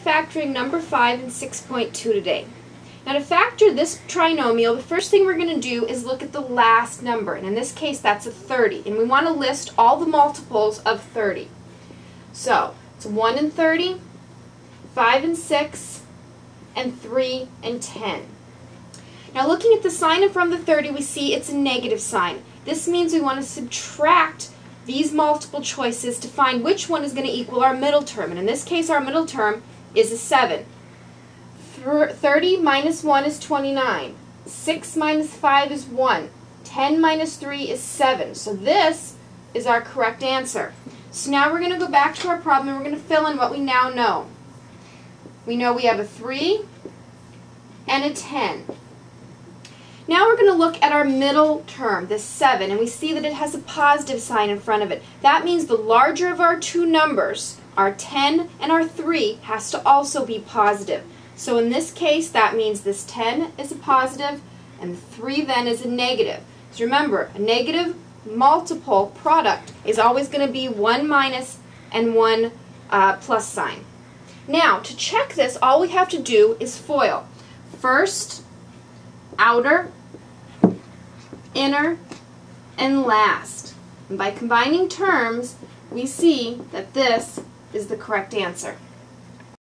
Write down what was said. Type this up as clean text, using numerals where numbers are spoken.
factoring number 5 and 6.2 today. Now to factor this trinomial, the first thing we're going to do is look at the last number, and in this case that's a 30, and we want to list all the multiples of 30. So, it's 1 and 30, 5 and 6, and 3 and 10. Now looking at the sign in front of the 30, we see it's a negative sign. This means we want to subtract these multiple choices to find which one is going to equal our middle term. And in this case, our middle term is a 7. 30 minus 1 is 29. 6 minus 5 is 1. 10 minus 3 is 7. So this is our correct answer. So now we're going to go back to our problem and we're going to fill in what we now know. We know we have a 3 and a 10. Now we're going to look at our middle term, this 7, and we see that it has a positive sign in front of it. That means the larger of our two numbers, our 10 and our 3, has to also be positive. So in this case, that means this 10 is a positive and the 3 then is a negative. So remember, a negative multiple product is always going to be 1 minus and 1 plus sign. Now, to check this, all we have to do is FOIL. First, outer, inner, and last. And by combining terms, we see that this is the correct answer.